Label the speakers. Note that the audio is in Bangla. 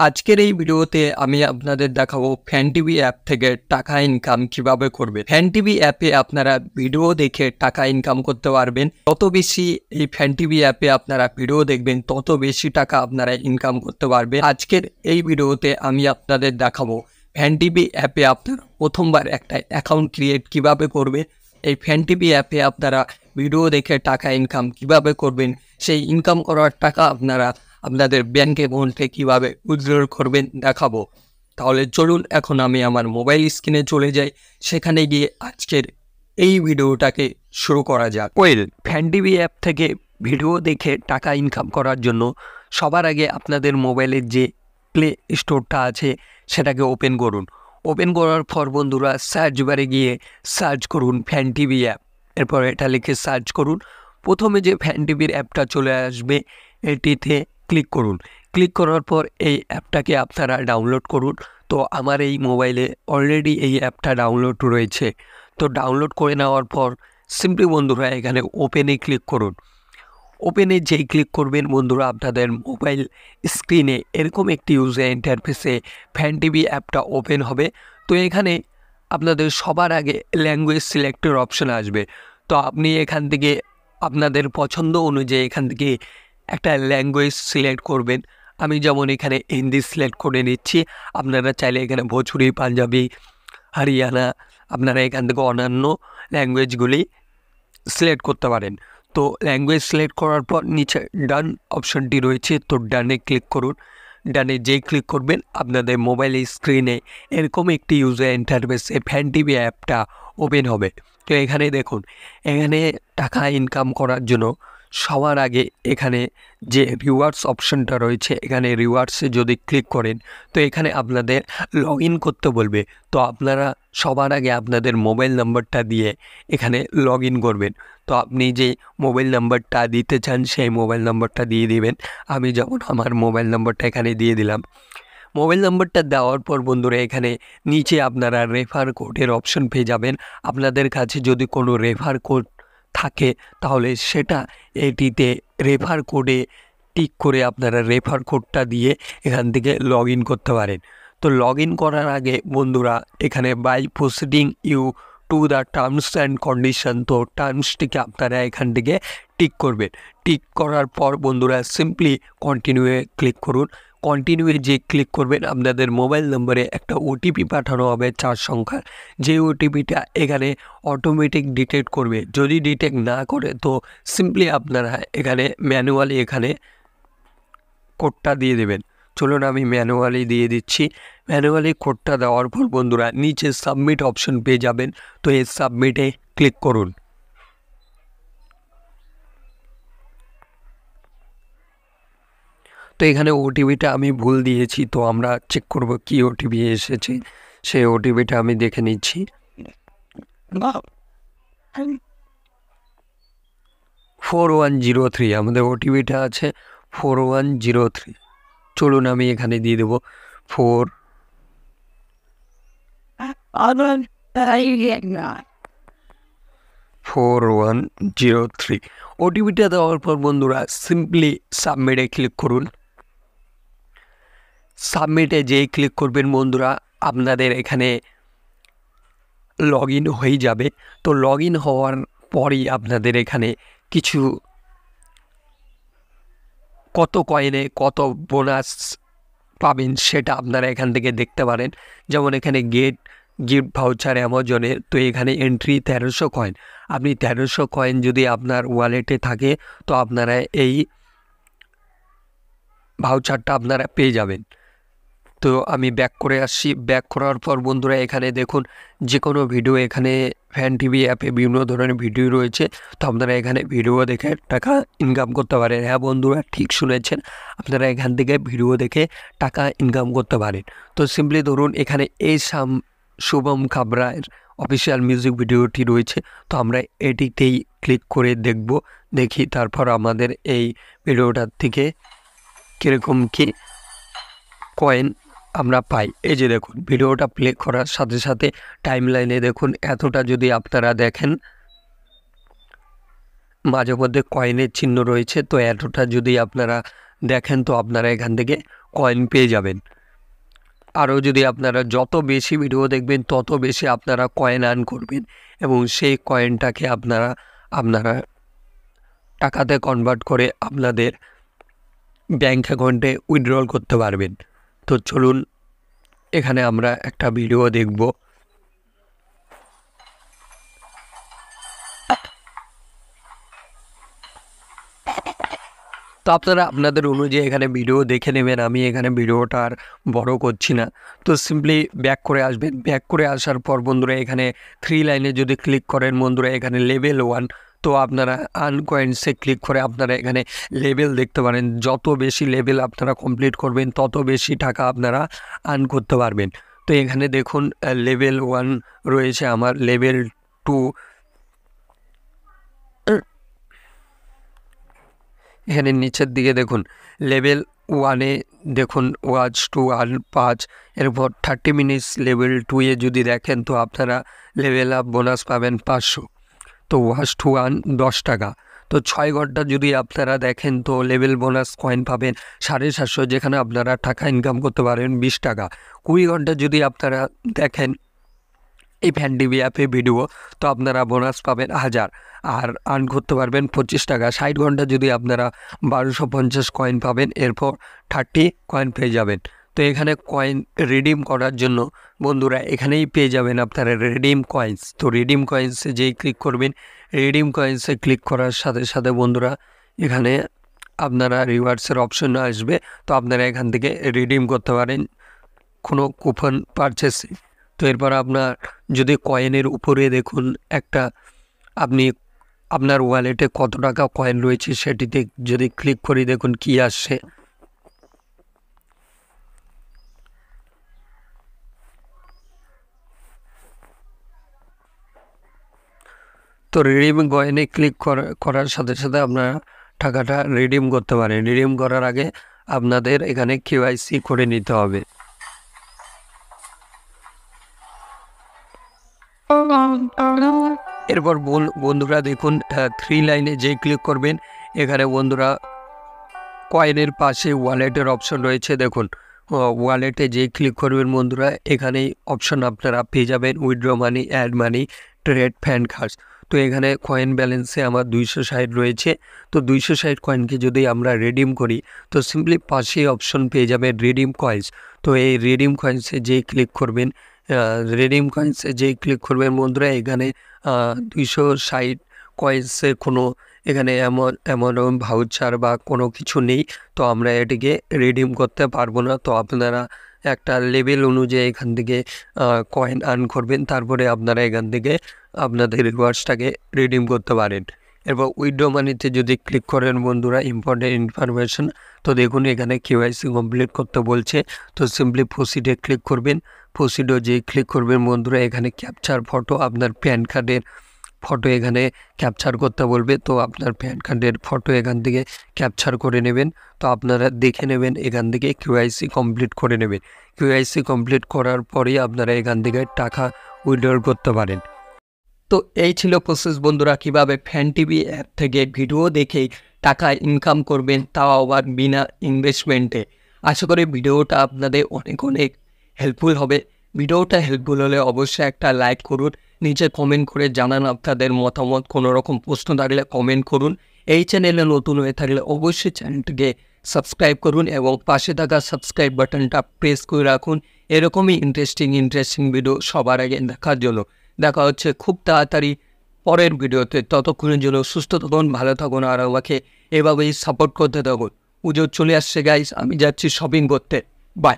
Speaker 1: আজকের এই ভিডিওতে আমি আপনাদের দেখাবো ফ্যান টিভি অ্যাপ থেকে টাকা ইনকাম কিভাবে করবেন। ফ্যান টিভি অ্যাপে আপনারা ভিডিও দেখে টাকা ইনকাম করতে পারবেন। তত বেশি এই ফ্যান টিভি অ্যাপে আপনারা ভিডিও দেখবেন তত বেশি টাকা আপনারা ইনকাম করতে পারবেন। আজকের এই ভিডিওতে আমি আপনাদের দেখাবো ফ্যান টিভি অ্যাপে আপনারা প্রথমবার একটা অ্যাকাউন্ট ক্রিয়েট কিভাবে করবেন, এই ফ্যান টিভি অ্যাপে আপনারা ভিডিও দেখে টাকা ইনকাম কিভাবে করবেন, সেই ইনকাম করার টাকা আপনারা আপনাদের ব্যাঙ্ক অ্যাকাউন্টে কীভাবে উইথড্র করবেন দেখাবো। তাহলে চলুন এখন আমি আমার মোবাইল স্ক্রিনে চলে যাই, সেখানে গিয়ে আজকের এই ভিডিওটাকে শুরু করা যাক। ফ্যান টিভি অ্যাপ থেকে ভিডিও দেখে টাকা ইনকাম করার জন্য সবার আগে আপনাদের মোবাইলের যে প্লে স্টোরটা আছে সেটাকে ওপেন করুন। ওপেন করার পর বন্ধুরা সার্চ বারে গিয়ে সার্চ করুন ফ্যান টিভি অ্যাপ। এরপর এটা লিখে সার্চ করুন। প্রথমে যে ফ্যান টিভির অ্যাপটা চলে আসবে এটিতে ক্লিক করুন। ক্লিক করার পর এই অ্যাপটাকে আপনারা ডাউনলোড করুন। তো আমার এই মোবাইলে অলরেডি এই অ্যাপটা ডাউনলোড রয়েছে। তো ডাউনলোড করে নেওয়ার পর সিম্পলি বন্ধুরা এখানে ওপেনে ক্লিক করুন। ওপেনে যেই ক্লিক করবেন বন্ধুরা আপনাদের মোবাইল স্ক্রিনে এরকম একটি ইউজার ইন্টারফেসে ফ্যান টিভি অ্যাপটা ওপেন হবে। তো এখানে আপনাদের সবার আগে ল্যাঙ্গুয়েজ সিলেক্টের অপশান আসবে। তো আপনি এখান থেকে আপনাদের পছন্দ অনুযায়ী এখান থেকে একটা ল্যাঙ্গুয়েজ সিলেক্ট করবেন। আমি যেমন এখানে হিন্দি সিলেক্ট করে নিচ্ছি, আপনারা চাইলে এখানে ভোজপুরি, পাঞ্জাবি, হরিয়ানা আপনারা এখান থেকে অন্যান্য ল্যাঙ্গুয়েজগুলি সিলেক্ট করতে পারেন। তো ল্যাঙ্গুয়েজ সিলেক্ট করার পর নিচে ডান অপশানটি রয়েছে, তো ডানে ক্লিক করুন। ডানে যেই ক্লিক করবেন আপনাদের মোবাইল স্ক্রিনে এরকম একটি ইউজার ইন্টারফেসে ফ্যান টিভি অ্যাপটা ওপেন হবে। তো এখানে দেখুন, এখানে টাকা ইনকাম করার জন্য সবার আগে এখানে যে রিওয়ার্ডস অপশানটা রয়েছে, এখানে রিওয়ার্ডসে যদি ক্লিক করেন তো এখানে আপনাদের লগ ইন করতে বলবে। তো আপনারা সবার আগে আপনাদের মোবাইল নাম্বারটা দিয়ে এখানে লগ ইন করবেন। তো আপনি যে মোবাইল নাম্বারটা দিতে চান সেই মোবাইল নাম্বারটা দিয়ে দিবেন। আমি যেমন আমার মোবাইল নাম্বারটা এখানে দিয়ে দিলাম। মোবাইল নাম্বারটা দেওয়ার পর বন্ধুরা এখানে নিচে আপনারা রেফার কোডের অপশন পেয়ে যাবেন। আপনাদের কাছে যদি কোনো রেফার কোড থাকে তাহলে সেটা এটিতে রেফার কোডে টিক করে আপনারা রেফার কোডটা দিয়ে এখান থেকে লগ ইন করতে পারেন। তো লগ ইন করার আগে বন্ধুরা এখানে by proceeding you to the terms and condition, তো টার্মসটিকে আপনারা এখান থেকে টিক করবেন। টিক করার পর বন্ধুরা সিম্পলি কন্টিনিউয়ে ক্লিক করুন। কন্টিনিউয়ে যে ক্লিক করবেন আপনাদের মোবাইল নম্বরে একটা ওটিপি পাঠানো হবে 4 সংখ্যার। যে ওটিপিটা এখানে অটোমেটিক ডিটেক্ট করবে। যদি ডিটেক্ট না করে তো সিম্পলি আপনারা এখানে ম্যানুয়ালি এখানে কোডটা দিয়ে দেবেন। চলুন আমি ম্যানুয়ালি দিয়ে দিচ্ছি। ম্যানুয়ালি কোডটা দেওয়ার পর বন্ধুরা নিচে সাবমিট অপশন পেয়ে যাবেন। তো এই সাবমিটে ক্লিক করুন। তো এখানে ওটিপিটা আমি ভুল দিয়েছি, তো আমরা চেক করব কি ওটিপি এসেছে। সেই ওটিপিটা আমি দেখে নিচ্ছি। 4103 আমাদের ওটিপিটা আছে 4103। চলুন আমি এখানে দিয়ে দেবো 4103। ওটিপিটা দেওয়ার পর বন্ধুরা সিম্পলি সাবমিটে ক্লিক করুন। সাবমিটে যেই ক্লিক করবেন বন্ধুরা আপনাদের এখানে লগ ইন হয়ে যাবে। তো লগ ইন হওয়ার পরই আপনাদের এখানে কিছু কত কয়েনে কত বোনাস পাবেন সেটা আপনারা এখান থেকে দেখতে পারেন। যেমন এখানে গেট গিফট ভাউচার অ্যামাজনের, তো এখানে এন্ট্রি 1300 কয়েন। আপনি 1300 কয়েন যদি আপনার ওয়ালেটে থাকে তো আপনারা এই ভাউচারটা আপনারা পেয়ে যাবেন। তো আমি ব্যাক করে আসছি। ব্যাক করার পর বন্ধুরা এখানে দেখুন যে কোনো ভিডিও, এখানে ফ্যান টিভি অ্যাপে বিভিন্ন ধরনের ভিডিও রয়েছে। তো আপনারা এখানে ভিডিও দেখে টাকা ইনকাম করতে পারেন। হ্যাঁ বন্ধুরা ঠিক শুনেছেন, আপনারা এখান থেকে ভিডিও দেখে টাকা ইনকাম করতে পারেন। তো সিম্পলি ধরুন এখানে এই শুভম খাবরার অফিসিয়াল মিউজিক ভিডিওটি রয়েছে। তো আমরা এটিতেই ক্লিক করে দেখি তারপর আমাদের এই ভিডিওটার থেকে কীরকম কী কয়েন আমরা পাই। এই যে দেখুন ভিডিওটা প্লে করার সাথে সাথে টাইম লাইনে দেখুন এতটা যদি আপনারা দেখেন মাঝে মধ্যে কয়েনের চিহ্ন রয়েছে। তো এতটা যদি আপনারা দেখেন তো আপনারা এখান থেকে কয়েন পেয়ে যাবেন। আরও যদি আপনারা যত বেশি ভিডিও দেখবেন তত বেশি আপনারা কয়েন আর্ন করবেন এবং সেই কয়েনটাকে আপনারা টাকাতে কনভার্ট করে আপনাদের ব্যাঙ্ক অ্যাকাউন্টে উইথড্রল করতে পারবেন। তো চলুন এখানে আমরা একটা ভিডিও দেখব। তো আপনারা আপনাদের অনুযায়ী এখানে ভিডিও দেখে নেবেন। আমি এখানে ভিডিওটা আর বড় করছি না। তো সিম্পলি ব্যাক করে আসবেন। ব্যাক করে আসার পর বন্ধুরা এখানে 3 লাইনে যদি ক্লিক করেন বন্ধুরা এখানে লেভেল 1, তো আপনারা আর্ন কয়েন্সে ক্লিক করে আপনারা এখানে লেভেল দেখতে পারেন। যত বেশি লেভেল আপনারা কমপ্লিট করবেন তত বেশি টাকা আপনারা আর্ন করতে পারবেন। তো এখানে দেখুন লেভেল 1 রয়েছে, আমার লেভেল 2 এখানে নিচের দিকে দেখুন লেভেল 1-এ দেখুন ওয়াচ টু আর্ন 5, এরপর 30 মিনিটস লেভেল 2-এ যদি দেখেন তো আপনারা লেভেল আপ বোনাস পাবেন 500। তো ওয়াচ টু আর্ন 10 টাকা। তো 6 ঘন্টা যদি আপনারা দেখেন তো লেভেল বোনাস কয়েন পাবেন 750, যেখানে আপনারা টাকা ইনকাম করতে পারেন 20 টাকা। 20 ঘন্টা যদি আপনারা দেখেন এই ফ্যানটিভি অ্যাপে ভিডিও তো আপনারা বোনাস পাবেন 1000 আর আর্ন করতে পারবেন 25 টাকা। 60 ঘন্টা যদি আপনারা 1250 কয়েন পাবেন, এরপর 30 কয়েন পেয়ে যাবেন। তো এখানে কয়েন রিডিম করার জন্য বন্ধুরা এখানেই পেয়ে যাবেন আপনারা রিডিম কয়েন্স। তো রিডিম কয়েন্সে যেই ক্লিক করবেন, রিডিম কয়েন্সে ক্লিক করার সাথে সাথে বন্ধুরা এখানে আপনারা রিওয়ার্ডসের অপশন আসবে। তো আপনারা এখান থেকে রিডিম করতে পারেন কোনো কুপন পারচেসে। তো এরপর আপনার যদি কয়েনের উপরে দেখুন একটা আপনি আপনার ওয়ালেটে কত টাকা কয়েন রয়েছে সেটিতে যদি ক্লিক করি দেখুন কি আসছে। তো রিডিম কয়েনে ক্লিক করার সাথে সাথে আপনারা টাকাটা রিডিম করতে পারেন। রিডিম করার আগে আপনাদের এখানে কেওয়াইসি করে নিতে হবে। এরপর বন্ধুরা দেখুন 3 লাইনে যে ক্লিক করবেন এখানে বন্ধুরা কয়েনের পাশে ওয়ালেটের অপশন রয়েছে। দেখুন ওয়ালেটে যে ক্লিক করবেন বন্ধুরা এখানেই অপশন আপনারা পেয়ে যাবেন withdraw money, add money, trade fan card. তো এখানে কয়েন ব্যালেন্সে আমার 260 রয়েছে। তো 260 কয়েনকে যদি আমরা রিডিম করি তো সিম্পলি পাশেই অপশন পেয়ে যাবেন রিডিম কয়েন্স। তো এই রিডিম কয়েন্সে যেই ক্লিক করবেন বন্ধুরা এখানে 260 কয়েন্সে কোনো এখানে এমন ভাউচার বা কোনো কিছু নেই। তো আমরা এটিকে রিডিম করতে পারবো না। তো আপনারা একটা লেভেল অনুযায়ী এখান থেকে কয়েন আর্ন করবেন, তারপরে আপনারা এখান থেকে আপনাদের রিওয়ার্ডসটাকে রিডিম করতে পারেন। এরপর উইথড্র মানিতে যদি ক্লিক করেন বন্ধুরা ইম্পর্টেন্ট ইনফরমেশন, তো দেখুন এখানে কেওয়াইসি কমপ্লিট করতে বলছে। তো সিম্পলি প্রসিডে ক্লিক করবেন। প্রসিডে যে ক্লিক করবেন বন্ধুরা এখানে ক্যাপচার ফটো, আপনার প্যান কার্ডের ফটো এখানে ক্যাপচার করতে বলবে। তো আপনার প্যান কার্ডের ফটো এখান থেকে ক্যাপচার করে নেবেন। তো আপনারা দেখে নেবেন এখান থেকে কেওয়াইসি কমপ্লিট করে নেবেন। কেওয়াইসি কমপ্লিট করার পরেই আপনারা এখান থেকে টাকা উইথড্র করতে পারেন। তো এই ছিল প্রসেস বন্ধুরা, কীভাবে ফ্যানটিভি অ্যাপ থেকে ভিডিও দেখেই টাকা ইনকাম করবেন, তাও আবার বিনা ইনভেস্টমেন্টে। আশা করি ভিডিওটা আপনাদের অনেক অনেক হেল্পফুল হবে। ভিডিওটা হেল্পফুল হলে অবশ্যই একটা লাইক করুন, নিচে কমেন্ট করে জানান আপনাদের মতামত। কোনো রকম প্রশ্ন থাকলে কমেন্ট করুন। এই চ্যানেলে নতুন হয়ে থাকলে অবশ্যই চ্যানেলটিকে সাবস্ক্রাইব করুন এবং পাশে থাকা সাবস্ক্রাইব বাটনটা প্রেস করে রাখুন এরকমই ইন্টারেস্টিং ভিডিও সবার আগে দেখার জন্য। দেখা হচ্ছে খুব তাড়াতাড়ি পরের ভিডিওতে। ততক্ষণের জন্য সুস্থ থাকুন, ভালো থাকুন আর আমাকে এভাবেই সাপোর্ট করতে থাকুন। পুজো চলে আসছে গাইস, আমি যাচ্ছি শপিং করতে। বাই।